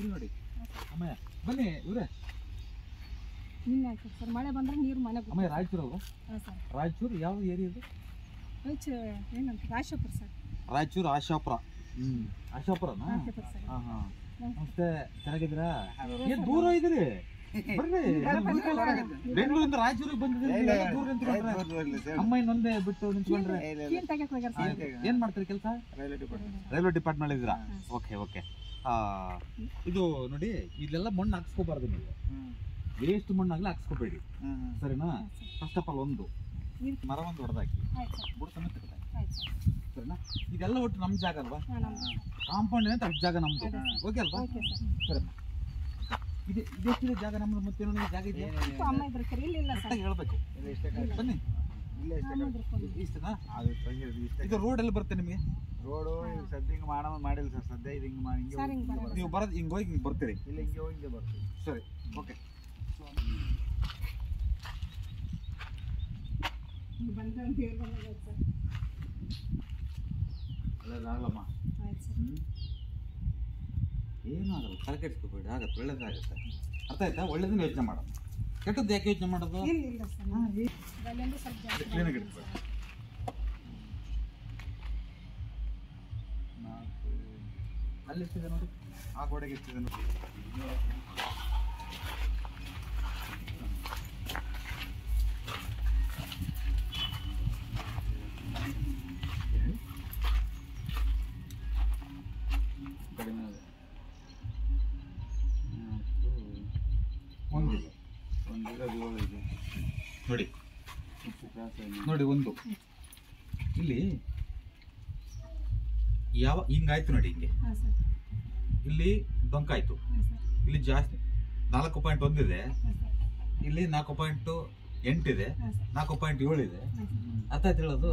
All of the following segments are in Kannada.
ನೋಡಿ ಅಮ್ಮಯ್ಯ ಬನ್ನಿ ಇವರೇ ನಿನ್ನೆ ಆಯ್ತು ಸರ್ ಮಳೆ ಬಂದ್ರೆ ನೀರು ಮನೆಗೆ ಅಮ್ಮಯ್ಯ ರಾಯಚೂರು ಅವರು ಸರ್ ರಾಯಚೂರು ಯಾವ ಏರಿಯಾ ಇದು ಏನಂತ ರಾಶಾಪುರ ಸರ್ ರಾಯಚೂರು ಆಶಾಪುರ ಆಶಾಪುರನಾ ಸರ್ ಹಾಂ ಹಾಂ ನಮಸ್ತೆ ಚೆನ್ನಾಗಿದ್ದೀರಾ ಏನು ದೂರ ಇದ್ದೀರಿ ಬರ್ರಿ ಬೆಂಗಳೂರಿಂದ ರಾಯಚೂರಿಗೆ ಬಂದಿದ್ದೀರಿ ದೂರ ನಿಂತ್ಕೊಂಡ್ರೆ ಅಮ್ಮ ಇನ್ನೊಂದೇ ಬಿಟ್ಟು ನಿಂತ್ಕೊಂಡ್ರೆ ಏನ್ ಮಾಡ್ತೀರಿ ಕೆಲಸ ರೈಲ್ವೆ ಡಿಪಾರ್ಟ್ಮೆಂಟ್ ಇದ್ದೀರಾ ಓಕೆ ಓಕೆ ಇದು ನೋಡಿ ಇಲ್ಲೆಲ್ಲ ಮಣ್ಣು ಹಾಕ್ಸ್ಕೋಬಾರ್ದು ನೀವು ವೇಸ್ಟ್ ಮಣ್ಣಾಗ್ಲಿ ಹಾಕ್ಸ್ಕೋಬೇಡಿ ಸರಿನಾ ಫಸ್ಟ್ ಆಫ್ ಆಲ್ ಒಂದು ಮರ ಒಂದು ಹೊಡೆದಾಕಿ ಬುಡ ಸಮೇತ ಸರಿನಾ ಇದೆಲ್ಲ ಒಟ್ಟು ನಮ್ಮ ಜಾಗ ಅಲ್ವಾ ಕಾಂಪೌಂಡ್ ಅಂತ ಅಷ್ಟು ಜಾಗ ನಮ್ದು ಓಕೆ ಅಲ್ವಾ ಸರಿ ಇದೆಷ್ಟಿದೆ ಜಾಗ ನಮ್ದು ಮತ್ತೆ ಜಾಗ ಇದೆಯಾ ಹೇಳ್ಬೇಕು ಬನ್ನಿ ಇಷ್ಟನಾ ಇದು ರೋಡ್ ಎಲ್ಲ ಬರುತ್ತೆ ನಿಮಗೆ ರೋಡು ಸದ್ಯ ಹಿಂಗೆ ಮಾಡಿಲ್ಲ ಸರ್ ಸದ್ಯ ಇದು ಹಿಂಗೆ ನೀವು ಬರೋದು ಹಿಂಗೆ ಹೋಗಿ ಹಿಂಗೆ ಬರ್ತೀರಿ ಇಲ್ಲ ಹಿಂಗೆ ಹೋಗಿ ಬರ್ತೀವಿ ಸರಿ ಓಕೆ ಅಲ್ಲಮ್ಮ ಏನಾಗಲ್ಲ ತಲೆ ಕೆಡಿಸ್ಕೋಬೇಡಿ ಆಗತ್ತೆ ಒಳ್ಳೇದಾಗುತ್ತೆ ಅರ್ಥ ಆಯ್ತಾ ಒಳ್ಳೇದನ್ನ ಯೋಚನೆ ಮಾಡೋದು ಕೆಟ್ಟದ್ದು ಯಾಕೆ ಯೋಚನೆ ಮಾಡೋದು ಕ್ಲೀನಾಗಿ ಇಟ್ಕೊಳ್ಳಿ ಅಲ್ಲಿ ಎಷ್ಟಿದೆ ನೋಡಿ ಆ ಗೋಡೆಗೆ ಎಷ್ಟಿದೆ ನೋಡಿ ನೋಡಿ ನೋಡಿ ಒಂದು ಇಲ್ಲಿ ಯಾವ ಹಿಂಗಾಯ್ತು ನೋಡಿ ಹಿಂಗೆ ಇಲ್ಲಿ ಡೊಂಕಾಯ್ತು ಇಲ್ಲಿ ಜಾಸ್ತಿ 4.1 ಇದೆ ಇಲ್ಲಿ 4.8 ಇದೆ 4.7 ಇದೆ ಅರ್ಥ ಆಯ್ತು ಹೇಳೋದು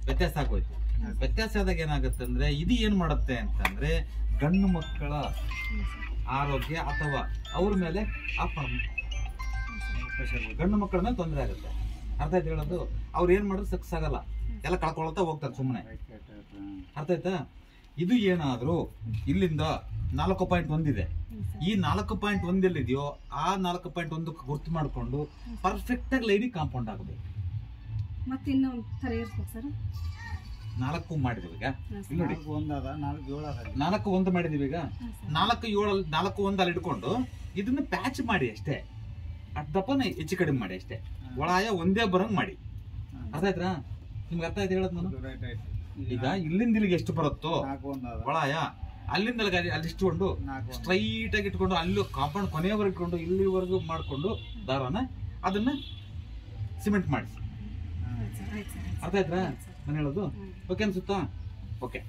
ವ್ಯತ್ಯಾಸ ಆಗೋಯ್ತು ವ್ಯತ್ಯಾಸ ಆದಾಗ ಏನಾಗುತ್ತೆ ಅಂದ್ರೆ ಇದು ಏನ್ ಮಾಡುತ್ತೆ ಅಂತಂದ್ರೆ ಗಂಡು ಮಕ್ಕಳ ಆರೋಗ್ಯ ಅಥವಾ ಅವ್ರ ಮೇಲೆ ಗಂಡು ಮಕ್ಕಳ ಮೇಲೆ ತೊಂದರೆ ಆಗುತ್ತೆ ಅರ್ಥ ಆಯ್ತು ಹೇಳೋದು ಅವ್ರು ಏನ್ ಮಾಡಿದ್ರು ಸಕ್ಸಸ್ ಆಗಲ್ಲ ಎಲ್ಲ ಕಳ್ಕೊಳ್ತಾ ಹೋಗ್ತಾರೆ ಸುಮ್ಮನೆ ಅರ್ಥ ಆಯ್ತಾ ಇದು ಏನಾದ್ರು ಇಲ್ಲಿಂದ 4.1 ಇದೆ ಈ 4.1 ಎಲ್ಲಿದೆಯೋ ಆ 4.1 ಗುರ್ತು ಮಾಡಿಕೊಂಡು ಪರ್ಫೆಕ್ಟ್ ಆಗಿ ಲೈನಿಗೆ ಕಾಂಪೌಂಡ್ ಆಗಬೇಕು ಮತ್ತೆ ಇನ್ನೊಂದು ತರ ಇರ್ಬೇಕು ಸರ್ 4 ಮಾಡಿದೀವಿ ಈಗ ಇಲ್ಲಿ ನೋಡಿ 4 1 ಮಾಡಿದೀವಿ ಈಗ 4 1 ಅಲ್ಲಿ ಇಟ್ಕೊಂಡು ಇದನ್ನ ಪ್ಯಾಚ್ ಮಾಡಿ ಅಷ್ಟೇ ಅಡ್ಡಪ್ಪನ ಹೆಚ್ಚು ಕಡಿಮೆ ಮಾಡಿ ಅಷ್ಟೇ ಒಳಾಯ ಒಂದೇ ಬರಂಗ್ ಮಾಡಿ ಅರ್ಥ ಆಯ್ತಾ ನಿಮ್ಗೆ ಅರ್ಥ ಆಯ್ತು ಹೇಳದ್ ನಾನು ಈಗ ಇಲ್ಲಿಂದ ಇಲ್ಲಿಗೆ ಎಷ್ಟು ಬರುತ್ತೋ ಒಳಾಯ ಅಲ್ಲಿಂದ ಅಲ್ಲಿ ಇಷ್ಟುಕೊಂಡು ಸ್ಟ್ರೈಟ್ ಆಗಿ ಇಟ್ಕೊಂಡು ಅಲ್ಲಿ ಕಾಂಪೌಂಡ್ ಕೊನೆಯವರೆಗೆ ಇಟ್ಕೊಂಡು ಇಲ್ಲಿವರೆಗೂ ಮಾಡ್ಕೊಂಡು ದಾರನ ಅದನ್ನ ಸಿಮೆಂಟ್ ಮಾಡಿ ಅರ್ಥ ಆಯ್ತಾ ನಾನು ಹೇಳೋದು ಓಕೆ ಅನ್ಸುತ್ತಾ ಓಕೆ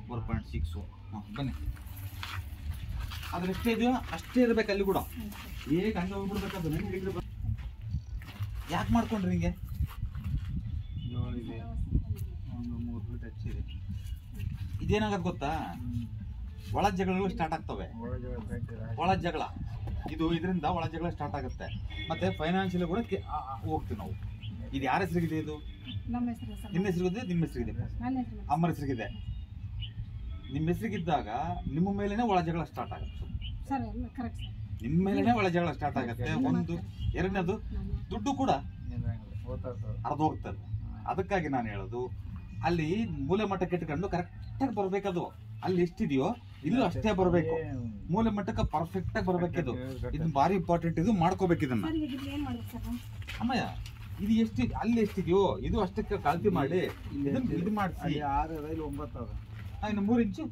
4.6 ಬನ್ನಿ ಅದ್ರ ಎಷ್ಟೇ ಇದೆಯೋ ಅಷ್ಟೇ ಇರ್ಬೇಕು ಅಲ್ಲಿ ಕೂಡ ಹೇಗೆ ಹಂಗೆ ಹೋಗ್ಬಿಡ್ಬೇಕದು ಯಾಕೆ ಮಾಡ್ಕೊಂಡ್ರಿ ಹಿಂಗೆ ಇದೇನಾಗತ್ತೆ ಗೊತ್ತಾ ಒಳ ಜಗಳಗಳು ಸ್ಟಾರ್ಟ್ ಆಗ್ತವೆ ಒಳ ಜಗಳ ಇದು ಇದರಿಂದ ಒಳ ಜಗಳ ಸ್ಟಾರ್ಟ್ ಆಗುತ್ತೆ ಮತ್ತೆ ಫೈನಾನ್ಷಿಯಲಿ ಕೂಡ ಹೋಗ್ತೀವಿ ನಾವು ಇದು ಯಾರ ಹೆಸರಿಗಿದೆ ಇದು ನಿಮ್ಮ ಹೆಸರಿಗಿದೆ ನಿಮ್ಮ ಹೆಸರಿಗಿದೆ ಅಮ್ಮರ ಹೆಸರಿಗಿದೆ ನಿಮ್ಮ ಹೆಸರಿಗಿದ್ದಾಗ ನಿಮ್ಮ ಮೇಲೇನೆ ಒಳ ಜಗಳ ಸ್ಟಾರ್ಟ್ ಆಗುತ್ತೆ ನಿಮ್ಮ ಮೇಲೇನೆ ಒಳ ಜಗಳ ಸ್ಟಾರ್ಟ್ ಆಗುತ್ತೆ ಒಂದು ಎರಡನೇದು ದುಡ್ಡು ಕೂಡ ಅರ್ಧ ಹೋಗ್ತದೆ ಅದಕ್ಕಾಗಿ ನಾನು ಹೇಳೋದು ಅಲ್ಲಿ ಮೂಲೆ ಮಟ್ಟಕ್ಕೆ ಇಟ್ಕೊಂಡು ಕರೆಕ್ಟಾಗಿ ಬರ್ಬೇಕದು ಅಲ್ಲಿ ಎಷ್ಟಿದೆಯೋ ಇಲ್ಲೂ ಅಷ್ಟೇ ಬರಬೇಕು ಮೂಲೆ ಮಟ್ಟಕ್ಕೆ ಪರ್ಫೆಕ್ಟ್ ಆಗಿ ಬರ್ಬೇಕಿದು ಇದು ಭಾರಿ ಇಂಪಾರ್ಟೆಂಟ್ ಇದು ಮಾಡ್ಕೋಬೇಕು ಇದನ್ನ ಅಮ್ಮಯ್ಯ ಇದು ಎಷ್ಟು ಅಲ್ಲಿ ಎಷ್ಟಿದೆಯೋ ಇದು ಅಷ್ಟಕ್ಕೆ ಕಲ್ತಿ ಮಾಡಿ ಇದು ಮಾಡಿಸಿ 6 ರೈಲು 9 ಇನ್ನು 3 ಇಂಚು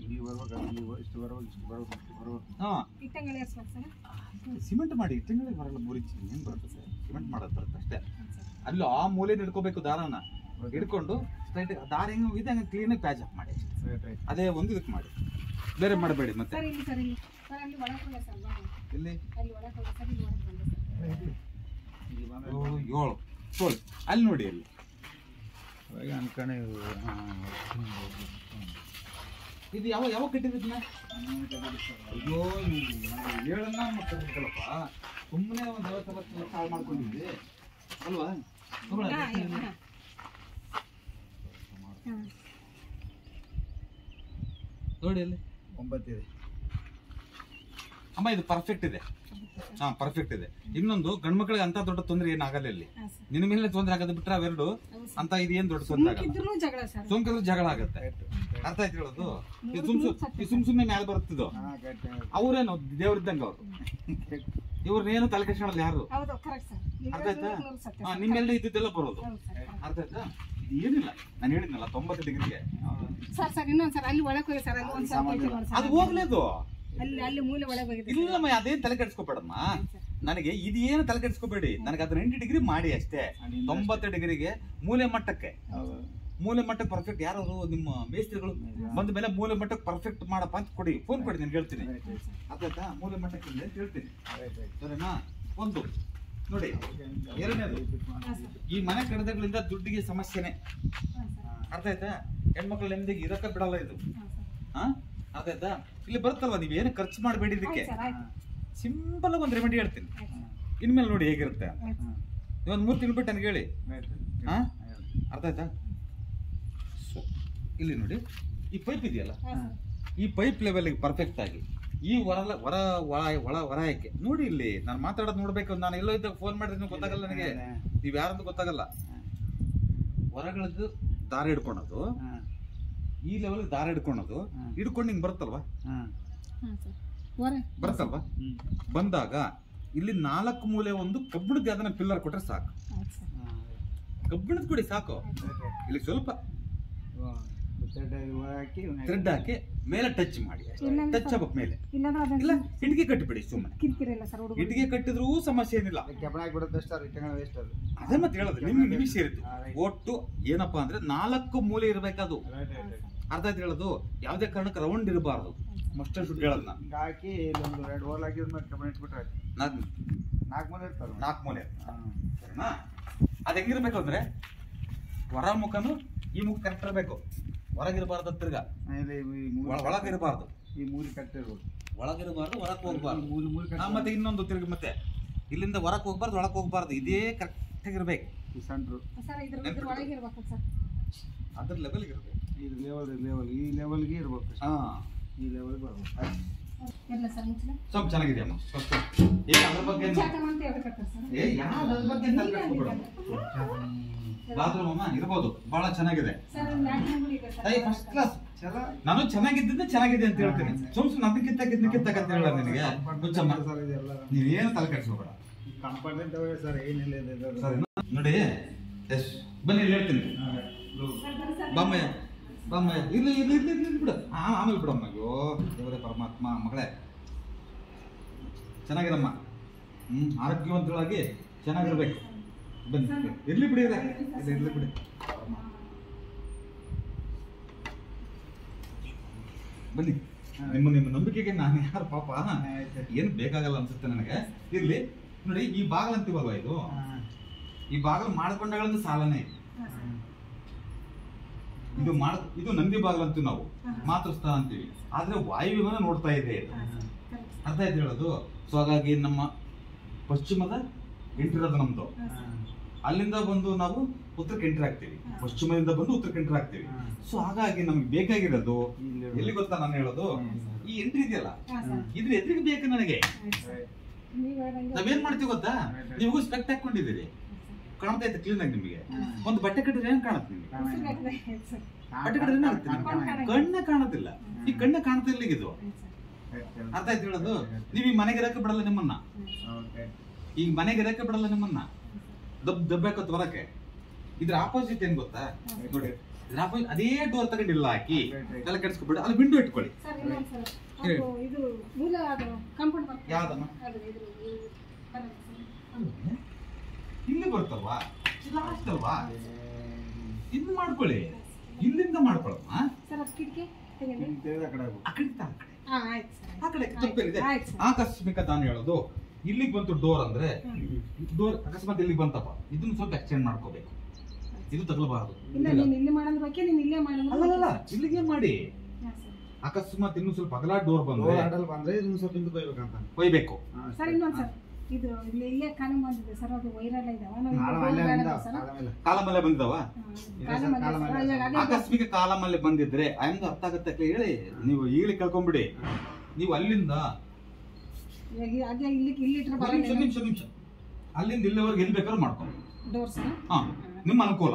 ಇಲ್ಲಿ ಬರ್ಬೇಕು ಇಷ್ಟು ಬರ್ಬೇಕು ಸಿಮೆಂಟ್ ಮಾಡಿ ಇಟ್ಟಿಂಗ್ ಬರಲ್ಲ 3 ಇಂಚು ಏನ್ ಬರುತ್ತೆ ಸಿಮೆಂಟ್ ಮಾಡೋದು ಬರುತ್ತೆ ಅಷ್ಟೇ ಅಲ್ಲೂ ಆ ಮೂಲೆ ಹಿಡ್ಕೋಬೇಕು ದಾರನ ಹಿಡ್ಕೊಂಡು ಸ್ಟ್ರೈಟ್ ದಾರ ಹೆಂಗ್ ಇದೆ ಹಂಗೆ ಕ್ಲೀನಾಗಿ ಪ್ಯಾಚ್ ಅಪ್ ಮಾಡಿ ಅದೇ ಒಂದು ಇದಕ್ಕೆ ಮಾಡಿ ಬೇರೆ ಮಾಡಬೇಡಿ ಮತ್ತೆ ಇಲ್ಲಿ 7 ಅಲ್ಲಿ ನೋಡಿ ಅಲ್ಲಿ ಅನ್ಕಣೆ ಇದು ಯಾವ ಕಟ್ಟಿದ್ನ ಅಯ್ಯೋ ಹೇಳಲ್ಲ ಮಕ್ಕಳಪ್ಪ ಸುಮ್ಮನೆ ಒಂದು 50 ಲಕ್ಷ ಹಾಳು ಮಾಡ್ಕೊಂಡಿದ್ವಿ ಅಲ್ವಾ ನೋಡಿ ಅಲ್ಲಿ 9 ಇದೆ ಅಮ್ಮ, ಇದು ಪರ್ಫೆಕ್ಟ್ ಇದೆ. ಹಾ, ಪರ್ಫೆಕ್ಟ್ ಇದೆ. ಇನ್ನೊಂದು ಗಂಡು ಮಕ್ಕಳಿಗೆ ಅಂತ ದೊಡ್ಡ ತೊಂದರೆ ಏನಾಗಲ್ಲ ಇಲ್ಲಿ. ನಿನ್ನ ಮೇಲೆ ತೊಂದರೆ ಆಗೋದು ಬಿಟ್ರೆ ಅವೆರಡು ಅಂತ ಇದೇನ್ ದೊಡ್ಡ ತೊಂದರೆ ಆಗಲ್ಲ. ಸೋಂಕಿದ್ರು ಜಗಳ ಆಗತ್ತೆ. ಅರ್ಥ ಆಯ್ತು ಹೇಳೋದು? ಸುಮ್ ಸುಮ್ನೆ ಮ್ಯಾಲ ಬರುತ್ತಿದ್ದು ಅವ್ರೇನು ದೇವ್ರಿದ್ದಂಗ ಅವ್ರು. ಇವ್ರನ್ನೇನು ತಲೆ ಕೆಡ್ಸ್ಕೊಳ್ಳಲ್ಲ ಯಾರು. ಅರ್ಥ ಆಯ್ತಾ? ನಿಮ್ಮೆಲ್ಲ ಇದ್ದಿದ್ದೆಲ್ಲ ಬರೋದು. ಅರ್ಥ ಆಯ್ತಾ? ಏನಿಲ್ಲ, ನಾನು ಹೇಳಿದ್ನಲ್ಲ 90 ಡಿಗ್ರಿಗೆ ಅದು ಹೋಗ್ಲೇದು. ಇಲ್ಲಮ್ಮ, ಅದೇನ್ ತಲೆ ಕೆಡಿಸ್ಕೋಬೇಡಮ್ಮ. ನನಗೆ ಇದೇನು ತಲೆ ಕೆಡಿಸ್ಕೋಬೇಡಿ. ನನಗೆ ಅದ್ರ 90 ಡಿಗ್ರಿ ಮಾಡಿ ಅಷ್ಟೇ. 90 ಡಿಗ್ರಿಗೆ ಮೂಲೆ ಮಟ್ಟಕ್ಕೆ ಪರ್ಫೆಕ್ಟ್. ಯಾರು ನಿಮ್ಮ ಮೇಸ್ತ್ರಿಗಳು ಬಂದ ಮೇಲೆ ಮೂಲೆ ಮಟ್ಟಕ್ಕೆ ಪರ್ಫೆಕ್ಟ್ ಮಾಡಪ್ಪ ಅಂತ ಕೊಡಿ, ಫೋನ್ ಕೊಡಿ, ನಾನು ಹೇಳ್ತೀನಿ. ಅದಾಯ್ತಾ? ಮೂಲೆ ಮಟ್ಟಕ್ಕೆ ಅಂತ ಹೇಳ್ತೀನಿ, ಸರಿನಾ? ಒಂದು ನೋಡಿ. ಎರಡನೇದು, ಈ ಮನೆ ಕಡತಗಳಿಂದ ದುಡ್ಡಿಗೆ ಸಮಸ್ಯೆನೆ. ಅರ್ಥ ಆಯ್ತಾ? ಹೆಣ್ಮಕ್ಳು ನೆಮ್ಮದಿಗೆ ಇರಕ್ಕ ಬಿಡಲ್ಲ ಇದು. ಹಾ, ಅರ್ಥ ಆಯ್ತಾ? ಇಲ್ಲಿ ಬರುತ್ತಲ್ವ, ನೀವೇನು ಖರ್ಚು ಮಾಡಬೇಡಿ. ಇದಕ್ಕೆ ಸಿಂಪಲ್ ಆಗಿ ಒಂದು ರೆಮಿಡಿ ಹೇಳ್ತೀನಿ. ಇನ್ಮೇಲೆ ನೋಡಿ ಹೇಗಿರುತ್ತೆ. ಒಂದು 3 ತಿಂಗಳು ಬಿಟ್ಟು ನನಗೆ ಹೇಳಿ. ಹಾ, ಅರ್ಥ ಆಯ್ತಾ? ಇಲ್ಲಿ ನೋಡಿ, ಈ ಪೈಪ್ ಇದೆಯಲ್ಲ, ಈ ಪೈಪ್ ಲೆವೆಲ್ಗೆ ಪರ್ಫೆಕ್ಟ್ ಆಗಿ ಈ ಹೊರಾಯಕ್ಕೆ ನೋಡಿ. ಇಲ್ಲಿ ನಾನು ಮಾತಾಡೋದು ನೋಡ್ಬೇಕು. ನಾನು ಎಲ್ಲೋ ಇದ್ದಾಗ ಫೋನ್ ಮಾಡಿದ್ರೆ ಗೊತ್ತಾಗಲ್ಲ ನನಗೆ, ನೀವು ಯಾರಂತ ಗೊತ್ತಾಗಲ್ಲ. ಹೊರಗಳದ್ದು ದಾರ ಹಿಡ್ಕೊಳೋದು, ಈ ಲೆವೆಲ್ ದಾರ ಹಿಡ್ಕೊಳೋದು, ಹಿಡ್ಕೊಂಡು ಹಿಂಗ್ ಬರುತ್ತಲ್ವಾ, ಬಂದಾಗ ಇಲ್ಲಿ 4 ಮೂಲೆ ಒಂದು ಕಬ್ಬಿಣದ ಅದನ್ನ ಪಿಲ್ಲರ್ ಕೊಟ್ರೆ ಸಾಕು. ಕಬ್ಬಿಣದ ಕೊಡಿ ಸಾಕು. ಇಲ್ಲಿ ಸ್ವಲ್ಪ ಥ್ರೆಡ್ ಹಾಕಿ ಮೇಲೆ ಟಚ್ ಮಾಡಿ, ಟಚ್ ಆಗ್ಬೇಕು ಮೇಲೆ. ಇಲ್ಲ, ಇಟ್ಟಿಗೆ ಕಟ್ಟಿಬಿಡಿ ಸುಮ್ಮನೆ. ಇಟ್ಟಿಗೆ ಕಟ್ಟಿದ್ರೂ ಸಮಸ್ಯೆ ಏನಿಲ್ಲ. ಅದೇ ಮತ್ತೆ ಹೇಳೋದು, ನಿಮಗೆ ಸೇರಿದ್ದು. ಒಟ್ಟು ಏನಪ್ಪಾ ಅಂದ್ರೆ 4 ಮೂಲೆ ಇರ್ಬೇಕದು. ಅರ್ಥ ಆಯ್ತು ಹೇಳೋದು? ಯಾವ್ದೇ ಕಾರಣಕ್ಕೆ ರೌಂಡ್ ಇರಬಾರ್ದು. ಮಸ್ಟರ್ ಶುಡ್ ಹೇಳೋದ್ನ ಹಾಕಿ 2 ಹೋಲ್ ಹಾಕಿದ್ರೆ ಕಬ್ಬಿಣ ಇಟ್ಬಿಟ್ರೆ 4 ಮೂಲೆ ಇರ್ತಾರೆ. 4 ಮೂಲೆ ಸರಿನಾ? ಅದು ಹೆಂಗಿರ್ಬೇಕು ಅಂದ್ರೆ ಹೊರ ಮುಖನು ಈ ಮುಖ ಕರೆಕ್ಟ್ ಇರಬೇಕು. ಹೊರಗಿರಬಾರ್ದು, ತಿರ್ಗಾ ಒಳಗಿರಬಾರ್ದು. ಈ ಮೂಲೆ ಕರೆಕ್ಟ್ ಇರ್ಬೇಕು. ಒಳಗಿರಬಾರ್ದು, ಹೊರಕ್ಕೆ ಹೋಗ್ಬಾರ್ದು. ಮತ್ತೆ ಇನ್ನೊಂದು ತಿರ್ಗಿ ಮತ್ತೆ ಇಲ್ಲಿಂದ ಹೊರಕ್ಕೆ ಹೋಗ್ಬಾರ್ದು, ಒಳಕ್ಕೆ ಹೋಗ್ಬಾರ್ದು. ಇದೇ ಕರೆಕ್ಟ್ ಆಗಿರ್ಬೇಕು. ಈ ಸೆಂಟ್ರು ಅದ್ರ ಲೆವೆಲ್ಗೆ ಇರ್ಬೇಕು. ಈ ಲೆವೆಲ್ಗೆ ಇರ್ಬೇಕು. ಹಾ, ಈ ಲೆವೆಲ್ಗೆ ಬರ್ಬೇಕು. ಸ್ವಲ್ಪ ಚೆನ್ನಾಗಿದೆಯಮ್ಮ. ಈಗ ಅದ್ರ ಬಗ್ಗೆ ಬಾತ್ರೂಮ್ ಅಮ್ಮ ಇರ್ಬೋದು, ಬಹಳ ಚೆನ್ನಾಗಿದೆ. First class. ನಾನು ಚೆನ್ನಾಗಿದ್ದ ಚೆನ್ನಾಗಿದೆ ಅಂತ ಹೇಳ್ತೀನಿ. ಸುಮ್ಸು ಅದಕ್ಕಿಂತ ಅಂತ ಹೇಳ ನಿನಗೆ. ನೀವೇನು ತಲೆ ಕೆಡಿಸ್ಕೋಬೇಡ. ನೋಡಿ, ಬನ್ನಿ ಹೇಳ್ತೀನಿ. ಬಾಮಯ್ಯ ಬಾಮಯ್ಯ, ಇರ್ಲಿ ಇರ್ಲಿ ಇರ್ಲಿ ಇರ್ಲಿ ಬಿಡು. ಆಮೇಲೆ ಬಿಡಮ್ಮ. ಅಯ್ಯೋ ದೇವರೇ ಪರಮಾತ್ಮ, ಮಗಳೇ ಚೆನ್ನಾಗಿರಮ್ಮ. ಆರೋಗ್ಯವಂತರಾಗಿ ಚೆನ್ನಾಗಿರ್ಬೇಕು. ಬನ್ನಿ, ಇರ್ಲಿ ಬಿಡಿ, ಇರ್ಲಿ ಬಿಡಿ. ಬನ್ನಿ, ನಿಮ್ಮ ನಂಬಿಕೆಗೆ ನಾನು ಯಾರು ಪಾಪ ಏನು ಬೇಕಾಗಲ್ಲ ಅನ್ಸುತ್ತೆ ನನಗೆ. ಇರ್ಲಿ ನೋಡಿ, ಈ ಬಾಗಿಲು ಅಂತೀವಲ್ವ, ಈ ಬಾಗಿಲು ಮಾಡ್ಕೊಂಡಾಗಳಂತ ಸಾಲನೇ ಇದೆ. ಇದು ನಂದಿ ಬಾಗಿಲು ಅಂತೀವಿ ನಾವು, ಮಾತೃಸ್ಥಾನ ಅಂತೀವಿ. ಆದ್ರೆ ವಾಯುವ್ಯವನ್ನ ನೋಡ್ತಾ ಇದೆ ಇದು. ಅರ್ಥ ಆಯ್ತು ಹೇಳೋದು? ಸೊ ಹಾಗಾಗಿ ನಮ್ಮ ಪಶ್ಚಿಮದ ಎಂಟ್ರಿರೋದು ನಮ್ದು. ಅಲ್ಲಿಂದ ಬಂದು ನಾವು ಉತ್ತರಕ್ಕೆ ಎಂಟ್ರಿ ಆಗ್ತೀವಿ, ಪಶ್ಚಿಮದಿಂದ ಬಂದು ಉತ್ತರಕ್ಕೆ ಎಂಟ್ರಿ ಆಗ್ತೀವಿ. ಸೊ ಹಾಗಾಗಿ ನಮ್ಗೆ ಬೇಕಾಗಿರೋದು ಎಲ್ಲಿ ಗೊತ್ತಾ ನಾನು ಹೇಳೋದು? ಈ ಎಂಟ್ರಿ ಇದೆಯಲ್ಲ, ಇದ್ರ ಎದುರಿಗೆ ಬೇಕು ನನಗೆ. ನಾವೇನ್ ಮಾಡ್ತೀವಿ ಗೊತ್ತಾ? ನೀವು ಸ್ಪೆಕ್ಟ್ ಹಾಕೊಂಡಿದ್ದೀರಿ, ಕಾಣ್ತಾ ಇತ್ತು ಕ್ಲೀನ್ ಆಗಿ. ನಿಮಗೆ ಒಂದು ಬಟ್ಟೆ ಕಟ್ಟಿದ್ರೆ ಏನ್ ಕಾಣುತ್ತೆ? ನಿಮಗೆ ಬಟ್ಟೆ ಕಟ್ಟಿದ್ರೆ ಏನಾಗುತ್ತೆ? ಕಣ್ಣ ಕಾಣುತ್ತಿಲ್ಲ. ಈ ಕಣ್ಣ ಕಾಣ್ತಾ ಇಲ್ಲ ಇದು. ಅರ್ಥ ಆಯ್ತು ಹೇಳೋದು? ನೀವ್ ಈ ಮನೆಗೆ ಇರಕ್ಕೆ ಬಿಡಲ್ಲ ನಿಮ್ಮನ್ನ. ಈಗ ಮನೆಗೆ ಇರಕ್ಕೆ ಬಿಡಲ್ಲ ನಿಮ್ಮನ್ನ. ದಬ್ಬಾಕತ್ ಹೊರಕ್ಕೆ. ಇದ್ರ ಆಪೋಸಿಟ್ ಏನ್ ಗೊತ್ತಾ? ನೋಡಿ, ಇದ್ರ ಆಪೋಸಿಟ್ ಅದೇ ಡೋರ್ ತಗೊಂಡಿಲ್ಲ ಹಾಕಿ ತಲೆ ಕೆಡಿಸ್ಕೊಬಿಡ. ಅಲ್ಲಿ ವಿಂಡೋ ಇಟ್ಕೊಳ್ಳಿ. ಯಾವ್ದಮ್ಮ? ಇಲ್ಲಿ ಬರ್ತಲ್ವಾ, ಲಾಸ್ಟ್ ಅಲ್ವಾ? ಇನ್ನು ಮಾಡ್ಕೊಳ್ಳಿ, ಇಲ್ಲಿಂದ ಮಾಡ್ಕೊಳಮ್ಮ. ಆಕಸ್ಮಿಕ ನಾನು ಹೇಳೋದು, ಇಲ್ಲಿಗೆ ಬಂತು ಡೋರ್ ಅಂದ್ರೆ, ಡೋರ್ ಅಕಸ್ಮಾತ್ ಇಲ್ಲಿಗೆ ಬಂತಪ್ಪ, ಇದನ್ನ ಸ್ವಲ್ಪ ಎಕ್ಸ್ಟೆಂಡ್ ಮಾಡ್ಕೋಬೇಕು. ಇದು ತಗಲಬಾರದು. ಅಲ್ಲ, ಇಲ್ಲಿಗೆ ಮಾಡಿ. ಅಕಸ್ಮಾತ್ ಇನ್ನು ಸ್ವಲ್ಪ ಅಗಲ ಡೋರ್ ಬಂದ್ರೆ ಇದನ್ನ ಸ್ವಲ್ಪ ಕೊಯ್ಬೇಕು. ಇದು ಇಲ್ಲೇ ಕಾಲ ಬಂದಿದೆ ಸರ್, ಅದು ವೈರಲ್ ಇದಾವ ಕಾಲಮಲ್ಲೆ ಬಂದಿದಾವ. ಆಕಸ್ಮಿಕ ಕಾಲಮಲ್ಲೆ ಬಂದಿದ್ರೆ ಆಯ್ದು ಅರ್ಥ ಆಗತ್ತೆ ಹೇಳಿ, ನೀವು ಈಗಲೇ ಕೇಳ್ಕೊಂಬಿಡಿ. ನೀವು ಅಲ್ಲಿಂದ ನಿಮಿಷ ಅಲ್ಲಿಂದ ಇಲ್ಲಿವರೆಗೆ ಎಲ್ಲಿ ಬೇಕಾದ್ರೂ ಮಾಡ್ಕೊಂಡು ಹಾ ನಿಮ್ಮ ಅನುಕೂಲ.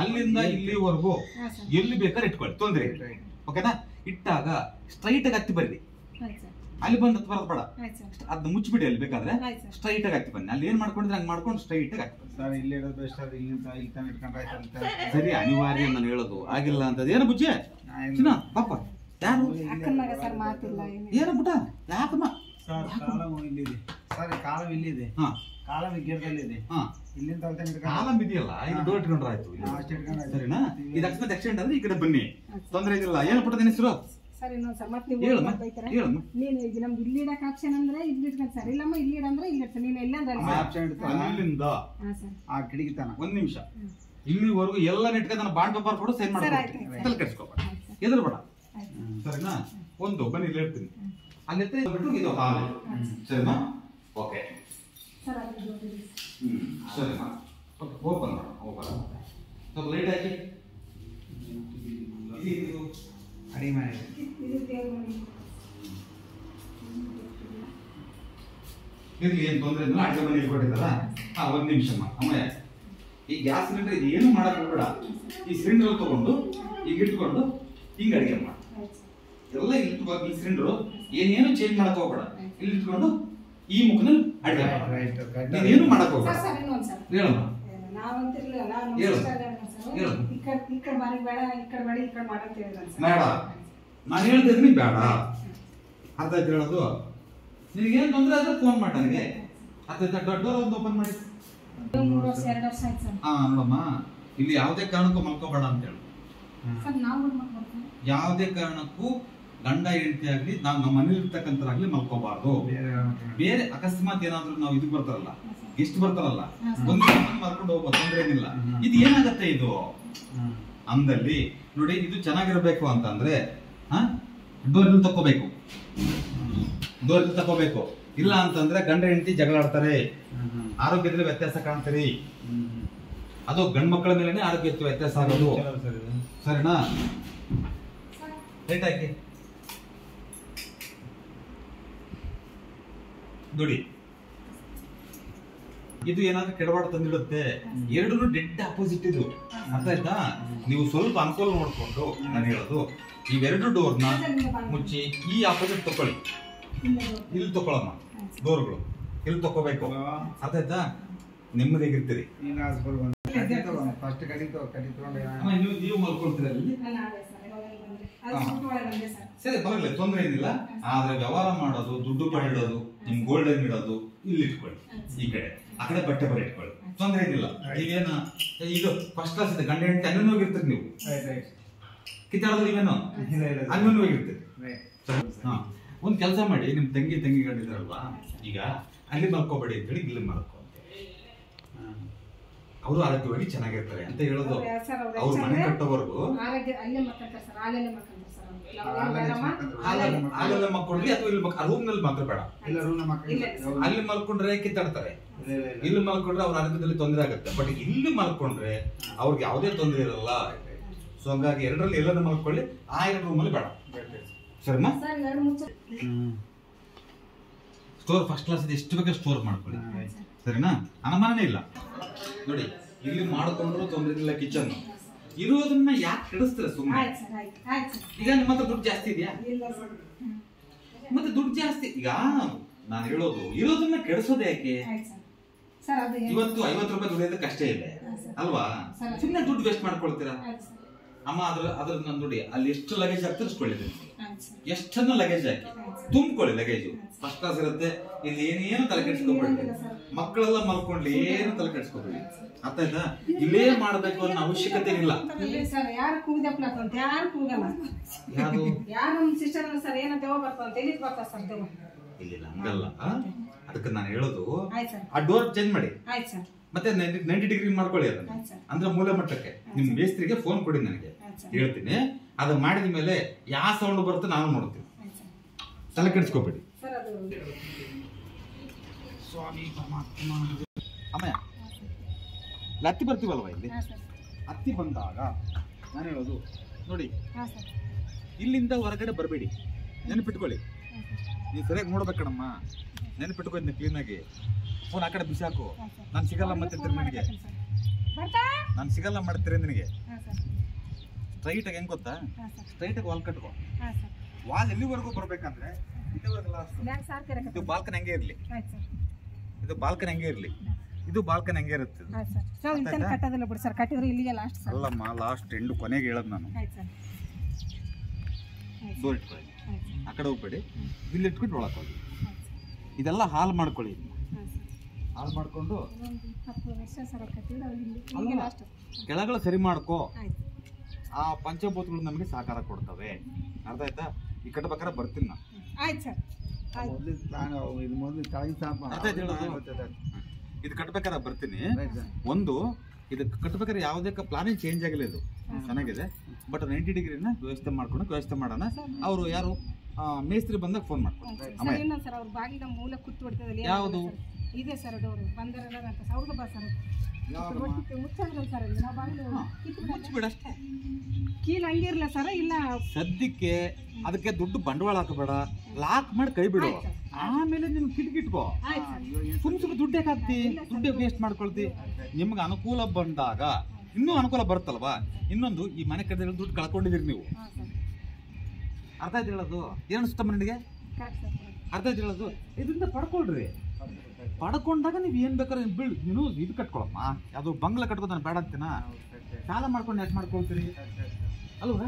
ಅಲ್ಲಿಂದ ಇಲ್ಲಿವರೆಗೂ ಎಲ್ಲಿ ಬೇಕಾದ್ರೆ ಇಟ್ಕೊಳ್ಳಿ, ತೊಂದ್ರೆ ಓಕೆನಾ. ಇಟ್ಟಾಗ ಸ್ಟ್ರೈಟ್ ಆಗಿ ಹತ್ತಿ ಬರ್ರಿ, ಅಲ್ಲಿ ಬಂದು ಹತ್ತು ಬರೋದು ಬೇಡ, ಅದನ್ನ ಮುಚ್ಚಿಬಿಡಿ. ಅಲ್ಲಿ ಬೇಕಾದ್ರೆ ಸ್ಟ್ರೈಟ್ ಆಗಿ ಹತ್ತಿ ಬನ್ನಿ. ಅಲ್ಲಿ ಏನ್ ಮಾಡ್ಕೊಂಡಿದ್ರೆ ಹಂಗ್ ಮಾಡ್ಕೊಂಡು ಸ್ಟ್ರೈಟ್ ಆಗಿ ಸರಿ. ಅನಿವಾರ್ಯ ನಾನು ಹೇಳೋದು ಆಗಿಲ್ಲ ಅಂತದ್ ಏನು ಬುಜ್ಜೆ ಪಾಪ ಯಾರು ಏನು ಬಿಟ್ಟ ಯಾಕಮ್ಮ ಕಾಲಂ ಇಲ್ಲಿದೆ, ಕಾಲಂ ಗಿಡದಲ್ಲಿದೆ, ಕಾಲಂ ಇದೆಯಲ್ಲ ಇದು ಡೋರ್ ಇಟ್ಕೊಂಡ್ರೆ ಆಯ್ತು. ಸರಿನಾ, ಇದು ಅಕಸ್ಮಾತ್ ಆಕ್ಸಿಡೆಂಟ್ ಅಂದ್ರೆ ಈ ಕಡೆ ಬನ್ನಿ, ತೊಂದ್ರೆ ಇದಿಲ್ಲ. ಏನು ಪುಟ್ಟದ ಹೆಸರು ಸರ್? ಇನ್ನೊಂದ್ ಸರ್ ಮತ್ತೆ ನೀವು ನೀನು ಈಗ ನಮ್ಗೆ ಇಲ್ಲಿ ಇಡಕ್ ಆಪ್ಷನ್ ಅಂದ್ರೆ ಇಲ್ಲಿ ಇಟ್ಕೊಂಡು ಸರ್, ಇಲ್ಲಮ್ಮ ಇಲ್ಲಿ ಇಡಂದ್ರೆ ಇಲ್ಲಿ ಇಡ್ತಾನೆ. ನೀನು ಎಲ್ಲ ಅಲ್ಲಿಂದ ಆ ಕಿಟಕಿ ತನ ಒಂದ್ ನಿಮಿಷ ಇಲ್ಲಿವರೆಗೂ ಎಲ್ಲ ನೆಟ್ಕ ಬಾಂಡ್ ಪೇಪರ್ ಕೊಡು, ಸೈನ್ ಮಾಡ್ಕೊಂಡು ತಲೆ ಕೆಡಿಸ್ಕೋಬೇಡ, ಎದುರ್ಬೇಡ. ಸರಿನಾ, ಒಂದು ಬನ್ನಿ ಇಲ್ಲಿ ಹೇಳ್ತೀನಿ. ಅಲ್ಲಿ ಇದು ಹಾಲು ಸರಿನಾ? ಓಕೆ ಸರಿನಾ, ಓಪನ್ ಓಪನ್ ಸ್ವಲ್ಪ ಲೈಟ್ ಹಾಕಿ. ಅಡಿ ಮಾಡಿ ಇರ್ಲಿ, ಏನ್ ತೊಂದ್ರೆ ಇಲ್ಲ. ಅಡುಗೆ ಮನೆ ಕೊಟ್ಟಿದ್ದಾರ. ಹಾ ಒಂದ್ ನಿಮಿಷ ಅಮ್ಮಯ್ಯ, ಈ ಗ್ಯಾಸ್ ಸಿಲಿಂಡರ್ ಇದು ಏನು ಮಾಡಕ್ ಹೋಗ್ಬೇಡ. ಈ ಸಿಲಿಂಡರ್ ತಗೊಂಡು ಈಗ ಇಟ್ಕೊಂಡು ಹಿಂಗ ಅಡಿಗೆ ಮಾಡ. ಎಲ್ಲ ಇಲ್ಲಿ ಸಿಲಿಂಡರ್ ಏನೇನು ಚೇಂಜ್ ಮಾಡಕ್ ಹೋಗ್ಬೇಡ. ಇಲ್ಲಿ ಇಟ್ಕೊಂಡು ಈ ಮುಖದಲ್ಲಿ ಅಡಿಗೆ ಏನು ಮಾಡಕ್ ಹೋಗ್ಬೇಡ. ಹೇಳಮ್ಮ ಬೇಡ, ನಾನು ಹೇಳ್ತಿದ್ದೀನಿ ಬೇಡ. ಅರ್ಥ ಆಯ್ತು ಹೇಳೋದು? ನಿನಗೇನು ತೊಂದ್ರೆ ಆದ್ರೆ ಫೋನ್ ಮಾಡಿ ನನಗೆ. ಅರ್ಥ ಆಯ್ತಾ? ಡೋರ್ ಒಂದು ಓಪನ್ ಮಾಡಿ. ಹಾ ನೋಡಮ್ಮ, ಇಲ್ಲಿ ಯಾವುದೇ ಕಾರಣಕ್ಕೂ ಮಲ್ಕೋಬೇಡ ಅಂತ ಹೇಳು. ಯಾವುದೇ ಕಾರಣಕ್ಕೂ ಗಂಡ ಹೆಂಡತಿ ಆಗ್ಲಿ, ನಾವು ನಮ್ಮ ಮನೇಲಿ ಇರ್ತಕ್ಕಂಥರಾಗ್ಲಿ ಮಲ್ಕೋಬಾರ್ದು. ಬೇರೆ ಅಕಸ್ಮಾತ್ ಏನಾದ್ರು ನಾವು ಇದು ಬರ್ತಾರಲ್ಲ, ಗೆಸ್ಟ್ ಬರ್ತಾರಲ್ಲ, ಒಂದು ಮಾಡ್ಕೊಂಡು ಹೋಗ್ಬೋದು, ತೊಂದ್ರೆ ಏನಿಲ್ಲ. ಇದು ಏನಾಗತ್ತೆ ಇದು ಅಂದಲ್ಲಿ ನೋಡಿ, ಇದು ಚೆನ್ನಾಗಿರ್ಬೇಕು ಅಂತಂದ್ರೆ ಡೋರ್ ತಕೋಬೇಕು, ಡೋರ್ ತಕೋಬೇಕು. ಇಲ್ಲ ಅಂತಂದ್ರೆ ಗಂಡ ಹೆಂಡತಿ ಜಗಳ ಆಡ್ತಾರೆ, ಆರೋಗ್ಯದಲ್ಲಿ ವ್ಯತ್ಯಾಸ ಕಾಣ್ತೀರಿ. ಅದು ಗಂಡು ಮಕ್ಕಳ ಮೇಲೆ ಆರೋಗ್ಯ ವ್ಯತ್ಯಾಸ ಆಗೋದು. ಸರಿನಾ, ಲೇಟ್ ಹಾಕಿ ನೋಡಿ. ಇದು ಏನಾದ್ರೂ ಕೆಡವಾಡ ತಂದಿಡುತ್ತೆ. ಎರಡೂ ಡೆಡ್ ಆಪೋಸಿಟ್ ಇದು. ಅರ್ಥ ಆಯ್ತಾ? ನೀವು ಸ್ವಲ್ಪ ಅನುಕೂಲ ನೋಡ್ಕೊಂಡು ನಾನು ಹೇಳೋದು, ಇವೆರಡು ಡೋರ್ನ ಮುಚ್ಚಿ ಈ ಆಪೋಸಿಟ್ ತಕೊಳ್ಳಿ. ಇಲ್ಲಿ ತಕೊಳ್ಳಮ್ಮ ಡೋರ್ಗಳು, ಇಲ್ಲಿ ತಕೋಬೇಕು. ಅರ್ಥ ಆಯ್ತಾ? ನೆಮ್ಮದಿಯಾಗಿರ್ತೀರಿ. ನೀವು ಮಲ್ಕೊಳ್ತೀರ ಅಲ್ಲಿ, ಸರಿ ಬರಲ್ಲ, ತೊಂದ್ರೆ ಏನಿಲ್ಲ. ಆದ್ರೆ ವ್ಯವಹಾರ ಮಾಡೋದು, ದುಡ್ಡು ಮಾಡಿಡೋದು, ನಿಮ್ ಗೋಲ್ಡನ್ ಇಡೋದು ಇಲ್ಲಿ ಇಟ್ಕೊಳ್ಳಿ. ಈ ಕಡೆ ಆ ಕಡೆ ಬಟ್ಟೆ ಬರ ಇಟ್ಕೊಳ್ಳಿ, ತೊಂದ್ರೆ ಏನಿಲ್ಲ. ಈಗೇನ ಇದು ಫಸ್ಟ್ ಕ್ಲಾಸ್ ಇದೆ. ಗಂಡ ಹೆಂಡತಿ ಅಲ್ಲೂ ಹೋಗಿರ್ತೀರಿ ನೀವು, ಕಿತ್ತಾಡೋದು ನೀವೇನು ಅಲ್ಲೂ ಹೋಗಿರ್ತೀರಿ. ಹಾ, ಒಂದ್ ಕೆಲಸ ಮಾಡಿ, ನಿಮ್ ತಂಗಿ ಗಂಡಿದಾರಲ್ವಾ, ಈಗ ಅಲ್ಲಿ ಮಲ್ಕೋಬೇಡಿ ಅಂತೇಳಿ ಇಲ್ಲಿ ಮಲ್ಕೋ. ಅವರು ಆರೋಗ್ಯವಾಗಿ ಚೆನ್ನಾಗಿರ್ತಾರೆ ಅಂತ ಹೇಳೋದು. ಅವ್ರು ಮನೆ ಕಟ್ಟೋವರೆಗೂ ಹಾಲೆಲ್ಲ ಮಲ್ಕೊಂಡ್ರಿ, ಅಥವಾ ಇಲ್ಲಿ ರೂಮ್ ನಲ್ಲಿ ಮಾತ್ರ ಬೇಡ. ಅಲ್ಲಿ ಮಲ್ಕೊಂಡ್ರೆ ಕಿತ್ತಾಡ್ತಾರೆ, ಇಲ್ಲಿ ಮಲ್ಕೊಂಡ್ರೆ ಅವ್ರ ಆರೋಗ್ಯದಲ್ಲಿ ತೊಂದರೆ ಆಗುತ್ತೆ. ಬಟ್ ಇಲ್ಲಿ ಮಲ್ಕೊಂಡ್ರೆ ಅವ್ರಿಗೆ ಯಾವುದೇ ತೊಂದರೆ ಇರಲ್ಲ. ಸೊ ಹಂಗಾಗಿ ಎರಡರಲ್ಲಿ ಎಲ್ಲರೂ ಮಲ್ಕೊಳ್ಳಿ, ಆ ಎರಡು ರೂಮಲ್ಲಿ ಬೇಡ. ಸರಿನಾ? ಸ್ಟೋರ್ ಫಸ್ಟ್ ಕ್ಲಾಸ್ ಇದೆ, ಎಷ್ಟು ಬೇಕಾದ್ರೆ ಸ್ಟೋರ್ ಮಾಡ್ಕೊಳ್ಳಿ. ಸರಿನಾ, ಅನುಮಾನನೇ ಇಲ್ಲ. ನೋಡಿ, ಇಲ್ಲಿ ಮಾಡ್ಕೊಂಡ್ರು ತೊಂದ್ರೆ ಇಲ್ಲ. ಕಿಚನ್ ಇರೋದನ್ನ ಯಾಕೆ ಕೆಡಿಸ್ತಾರೆ ಸುಮ್ಮನೆ? ಈಗ ನಿಮ್ಮ ಹತ್ರ ದುಡ್ಡು ಜಾಸ್ತಿ ಇದೆಯಾ? ಮತ್ತೆ ದುಡ್ಡು ಜಾಸ್ತಿ. ಈಗ ನಾನು ಹೇಳೋದು, ಇರೋದನ್ನ ಕೆಡಿಸೋದು ಯಾಕೆ? ಇವತ್ತು 50 ರೂಪಾಯಿ ದುಡಿಯೋದಕ್ಕೆ ಕಷ್ಟ ಇದೆ ಅಲ್ವಾ? ಸುಮ್ಮನೆ ದುಡ್ಡು ವೇಸ್ಟ್ ಮಾಡ್ಕೊಳ್ತೀರಾ ಅಮ್ಮ. ಅದ್ರ ನಾನು ನೋಡಿ, ಅಲ್ಲಿ ಎಷ್ಟು ಲಗೇಜ್ ಆಗ್ತದೆ ಅಷ್ಟೊಳ್ಳಿದ್ದೀನಿ. ಎಷ್ಟನ್ನು ಲಗೇಜ್ ಹಾಕಿ ತುಂಬಿಕೊಳ್ಳಿ. ಲಗೇಜು ಫಸ್ಟ್ ಕ್ಲಾಸ್ ಇರುತ್ತೆ. ಇಲ್ಲಿ ಏನೇನು ತಲೆ ಕೆಡಿಸ್ಕೊಬೇಡಿ. ಮಕ್ಕಳೆಲ್ಲ ಮಲ್ಕೊಂಡ್ಲಿ ಏನು ತಲೆ ಕೆಡಿಸ್ಕೊಬೇಡಿ. ಅರ್ಥ ಆಯ್ತಾ? ಇಲ್ಲೇ ಮಾಡ್ಬೇಕು ಅನ್ನೋ ಅವಶ್ಯಕತೆ ಇಲ್ಲ. ಇಲ್ಲ ಹಂಗಲ್ಲ. ಅದಕ್ಕೆ ನಾನು ಹೇಳೋದು, ಆ ಡೋರ್ ಚೇಂಜ್ ಮಾಡಿ, ಮತ್ತೆ 90 ಡಿಗ್ರಿ ಮಾಡ್ಕೊಳ್ಳಿ ಅದನ್ನ. ಅಂದ್ರೆ ಮೂಲ ಮಟ್ಟಕ್ಕೆ ನಿಮ್ ಮೇಸ್ತ್ರಿಗೆ ಫೋನ್ ಕೊಡಿ, ನನಗೆ ಹೇಳ್ತೀನಿ. ಅದು ಮಾಡಿದ ಮೇಲೆ ಯಾವ ಸೌಂಡ್ ಬರುತ್ತೆ ನಾನು ನೋಡ್ತೀನಿ. ತಲೆ ಕೆಡಿಸ್ಕೋಬೇಡಿ. ಸರ್ ಅದು ಸ್ವಾಮಿ ಪರಮಾತ್ಮ ಅಮ್ಮಯ್ಯ ಇಲ್ಲಿ ಹತ್ತಿ ಬರ್ತೀವಲ್ವ ಇಲ್ಲಿ ಹಾಂ ಸರ್ ಹತ್ತಿ ಬಂದಾಗ ನಾನು ಹೇಳೋದು ನೋಡಿ ಹಾಂ ಸರ್ ಇಲ್ಲಿಂದ ಹೊರಗಡೆ ಬರಬೇಡಿ, ನೆನಪಿಟ್ಕೊಳ್ಳಿ. ಹಾಂ ಸರ್ ನೀವು ಸರಿಯಾಗಿ ನೋಡ್ಬೇಕಣಮ್ಮ, ನೆನಪಿಟ್ಕೊ ಇದನ್ನ ಕ್ಲೀನಾಗಿ. ಫೋನ್ ಆ ಕಡೆ ಬಿಸಾಕು, ನಾನು ಸಿಗಲ್ಲ ಮತ್ತೆ ನಿನಗೆ, ಬರ್ತಾ ನಾನು ಸಿಗಲ್ಲ ಮಾಡ್ತೀರಿ ನಿನಗೆ. ಹಾಂ ಸರ್ ಸ್ಟ್ರೈಟಾಗಿ ಹೆಂಗೆ ಗೊತ್ತಾ, ಹಾಂ ಸರ್ ಸ್ಟ್ರೈಟಾಗಿ ವಾಲ್ ಕಟ್ಕೊ. ಹಾಂ ಸರ್ ವಾಲ್ ಎಲ್ಲಿವರೆಗೂ ಬರ್ಬೇಕಂದ್ರೆ ಇಲ್ಲಿವರೆಗೆಲ್ಲ ಬ್ಯಾಂಕ್ ಸಾರ್ ಕರೆ ಇದು ಬಾಲ್ಕನ್ ಹಂಗೆ ಇರಲಿ, ಆಯ್ತು ಸರ್ ಇದು ಬಾಲ್ಕನ್ ಹಂಗೆ ಇರಲಿ, ಇದು ಬಾಲ್ಕನ್ ಹಂಗೆ ಇರುತ್ತೆ. ಆಯ್ತು ಸರ್ ಸರ್ ಇಲ್ಲಿ ತನಕ ಕಟ್ಟೋದಿಲ್ಲ ಬಿಡಿ ಸರ್, ಕಟ್ಟಿದ್ರೆ ಇಲ್ಲಿಗೆ ಲಾಸ್ಟ್ ಸರ್. ಅಲ್ಲಮ್ಮ, ಲಾಸ್ಟ್ ಎಂಡು ಕೊನೆಗೆ ಹೇಳೋದು ನಾನು. ಆಯ್ತು ಸರ್ ದೂರ ಇಟ್ಕೊಳ್ಳಿ, ಆಯ್ತು ಆ ಕಡೆ ಹೋಗ್ಬೇಡಿ, ಇಲ್ಲಿ ಇಟ್ಬಿಟ್ಟು ಒಳಗೆ ಹೋಗಿ. ಆಯ್ತು ಸರ್ ಇದೆಲ್ಲ ಹಾಲು ಮಾಡ್ಕೊಳ್ಳಿ. ಹಾಂ ಸರ್ ಹಾಲು ಮಾಡಿಕೊಂಡು ಒಂದು 20 ವರ್ಷ ಸರ್ ಕಟ್ಟಿದ್ರೆ ಇಲ್ಲಿಗೆ ಲಾಸ್ಟ್. ಕೆಳಗಡೆ ಸರಿ ಮಾಡ್ಕೋ. ಆಯ್ತು ಆ ಪಂಚಭೂತಗಳು ನಮಗೆ ಸಹಕಾರ ಕೊಡ್ತವೆ, ಅರ್ಥ ಆಯ್ತಾ? ಈ ಕಟ್ಟಬೇಕಾದ್ರೆ ಬರ್ತೀನಿ ನಾನು. ಆಯ್ತು ಸರ್ ಆಯ್ತು ಮೊದಲು ಪ್ಲಾನ್ ಇದು ಮೊದಲು ಕೆಳಗಿನ ಸಾಪ ಅರ್ಥ ಆಯ್ತು ಹೇಳೋದು? ಇದು ಕಟ್ಟಬೇಕಾದ್ರೆ ಬರ್ತೀನಿ. ಒಂದು ಇದು ಕಟ್ಟಬೇಕಾದ್ರೆ ಯಾವುದೇ ಪ್ಲಾನಿಂಗ್ ಚೇಂಜ್ ಆಗಿಲ್ಲ, ಇದು ಚೆನ್ನಾಗಿದೆ. ಬಟ್ 90 ಡಿಗ್ರಿನ ವ್ಯವಸ್ಥೆ ಮಾಡೋಣ. ಅವರು ಯಾರು ಮೇಸ್ತ್ರಿ ಬಂದಾಗ ಫೋನ್ ಮಾಡ್ಕೊಂಡು. ಸರ್ ಇನ್ನೊಂದು ಸರ್ ಅವ್ರ ಬಾಗಿಲ ಮೂಲ ಕುತ್ತು ಹೊಡ್ತದಲ್ಲಿ ಯಾವುದು ಇದೆ ಸರ್ ಅದು ಅವರು ಬಂದರಲ್ಲ ಅಂತ ಅವ್ರಿಗೆ ಬಾ ಸರ್ ಮುಚ್ಚಿದ್ರೆ ಸರ್ ನಾವು ಬಾಗಿಲು ಮುಚ್ಚಿಬಿಡ ಅಷ್ಟೇ. ಕೀಲ್ ಹಂಗಿರ್ಲ ಸರ್ ಇಲ್ಲ ಸದ್ಯಕ್ಕೆ ಅದಕ್ಕೆ ದುಡ್ಡು ಬಂಡವಾಳ ಹಾಕಬೇಡ, ಲಾಕ್ ಮಾಡಿ ಕೈ ಬಿಡು. ಆಮೇಲೆ ನೀನು ಕಿಟ್ಕಿಟ್ಕೋ. ಆಯ್ತು ಸರ್ ಸುಮ್ ದುಡ್ಡು ಹಾಕ್ತಿ, ದುಡ್ಡು ವೇಸ್ಟ್ ಮಾಡ್ಕೊಳ್ತಿ. ನಿಮ್ಗೆ ಅನುಕೂಲ ಬಂದಾಗ ಇನ್ನೂ ಅನುಕೂಲ ಬರುತ್ತಲ್ವಾ. ಇನ್ನೊಂದು, ಈ ಮನೆ ಕಡೆ ದುಡ್ಡು ಕಳ್ಕೊಂಡಿದ್ದೀರಿ ನೀವು, ಹಾಂ ಸರ್ ಅರ್ಥ ಆಯ್ತು ಹೇಳೋದು? ಏನು ಅನಿಸುತ್ತಮ್ಮ ನಿನಗೆ? ಕರೆಕ್ಟ್ ಸರ್ ಅರ್ಥ ಆಯ್ತು ಹೇಳೋದು? ಇದರಿಂದ ಪಡ್ಕೊಳ್ರಿ. ಪಡ್ಕೊಂಡಾಗ ನೀವು ಏನು ಬೇಕಾದ್ರೆ ನೀನು ಇದು ಕಟ್ಕೊಳಮ್ಮ, ಅದು ಬಂಗ್ಲೆ ಕಟ್ಕೊ. ನಾನು ಬೇಡ ಅಂತೀನ, ಸಾಲ ಮಾಡ್ಕೊಂಡು ಯಾಕೆ ಮಾಡ್ಕೊಳ್ತೀರಿ ಅಲ್ವಾ?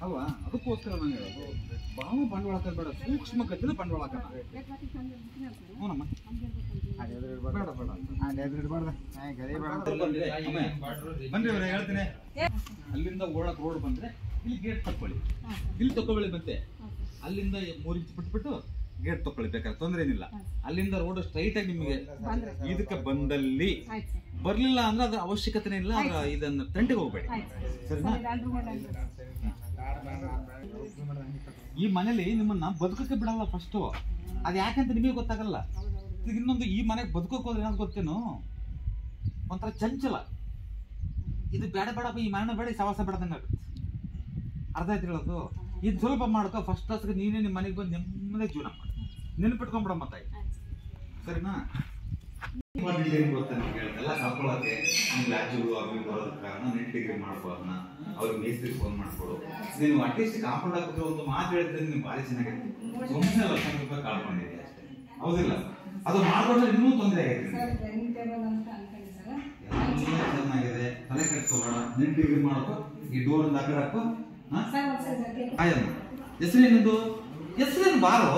ಅಲ್ವಾ? ಅದಕ್ಕೋಸ್ಕರ ನಾನು ಹೇಳೋದು, ಭಾಳ ಬಂಡವಾಳ ಹಾಕೋದು, ಸೂಕ್ಷ್ಮ ಗತಿಯಲ್ಲಿ ಬಂಡವಾಳ ಹಾಕೋಣ. ಹ್ಞೂನಮ್ಮ, ಬೇಡ ಬೇಡ ಬನ್ರಿ ಅವ್ರೆ, ಹೇಳ್ತೀನಿ. ಅಲ್ಲಿಂದ ಓಡಕ್ ರೋಡ್ ಬಂದ್ರೆ ಇಲ್ಲಿ ಗೇಟ್ ತಕ್ಕೊಳ್ಳಿ, ಇಲ್ಲಿ ತಗೊಳ್ಳಿ. ಮತ್ತೆ ಅಲ್ಲಿಂದ 3 ಇಂಚ್ ಬಿಟ್ಬಿಟ್ಟು ಗೇಟ್ ತಗೊಳ್ಳಿ, ಬೇಕಾದ್ರೆ ತೊಂದರೆ ಏನಿಲ್ಲ. ಅಲ್ಲಿಂದ ರೋಡ್ ಸ್ಟ್ರೈಟ್ ಆಗಿ ನಿಮಗೆ ಇದಕ್ಕೆ ಬಂದಲ್ಲಿ ಬರ್ಲಿಲ್ಲ ಅಂದ್ರೆ ಅದ್ರ ಅವಶ್ಯಕತೆ ಇಲ್ಲ. ಇದನ್ನ ತಂಟಿಗೆ ಹೋಗ್ಬೇಡಿ, ಸರಿನಾ? ಈ ಮನೇಲಿ ನಿಮ್ಮನ್ನ ಬದುಕಕ್ಕೆ ಬಿಡಲ್ಲ ಫಸ್ಟು. ಅದು ಯಾಕಂತ ನಿಮಗೆ ಗೊತ್ತಾಗಲ್ಲ. ಈಗ ಇನ್ನೊಂದು, ಈ ಮನೆಗೆ ಬದುಕೋಕೆ ಹೋದ್ರೆ ಏನಾದ್ರು ಗೊತ್ತೇನು, ಒಂಥರ ಚಂಚಲ. ಇದು ಬೇಡ ಬೇಡಪ್ಪ, ಈ ಮನೆ ಬೇಡ, ಸವಾಸ ಬೇಡದಂಗ ಆಗುತ್ತೆ. ಅರ್ಥ ಆಯ್ತು ಹೇಳೋದು? ಇದು ಸ್ವಲ್ಪ ಮಾಡ್ಕೋ. ಫಸ್ಟ್ ಕ್ಲಾಸ್ಗೆ ನೀನೇ ನಿಮ್ಮ ಮನೆಗೆ ಬಂದು ನೆಮ್ಮದಿ ಜೀವನ ಮಾಡಿ ನೆನ್ಪಿಟ್ಕೊಂಡ್ಬಿಡ ಮತ್ತೆ, ಸರಿನಾ? ಎಲ್ಲ ಕಳ್ಕೊಳ್ಳೋಕೆ ರಾಜ್ಯಗಳು ಅವ್ರಿಗೆ ಬರೋದಕ್ಕೆ ಕಾರಣ 90 ಡಿಗ್ರಿ ಮಾಡ್ಕೋದನ್ನ ಅವ್ರಿಗೆ ಮೇಸ್ತ್ರಿ ಫೋನ್ ಮಾಡ್ಕೊಡು. ನೀನು ಅಟ್ಲೀಸ್ಟ್ ಕಾಂಪೌಂಡ್ ಹಾಕಿದ್ರೆ ಒಂದು ಮಾತು ಹೇಳಿದ್ರೆ ನೀವು ಭಾರಿ ಚೆನ್ನಾಗಿರ್ತೀವಿ. ಸುಮ್ಮನೆ ₹1,00,000 ಕಳ್ಕೊಂಡಿದ್ದೀವಿ ಅಷ್ಟೇ, ಹೌದಿಲ್ಲ? ಅದು ಮಾಡ್ಕೊಂಡ್ರೆ ಇನ್ನೂ ತೊಂದರೆ ಆಗೈತೆ. ಎಲ್ಲ ಚೆನ್ನಾಗಿದೆ, ತಲೆ ಕಟ್ಕೋಬೇಡ, 90 ಡಿಗ್ರಿ ಮಾಡ್ಕೋ. ಈ ಡೋರ್ ಒಂದು ಆ ಕಡೆ ಹಾಕೋ. ಆಯಮ್ಮ, ಹೆಸರೇನಿದು? ಹೆಸರೇನು ಬಾರೋ.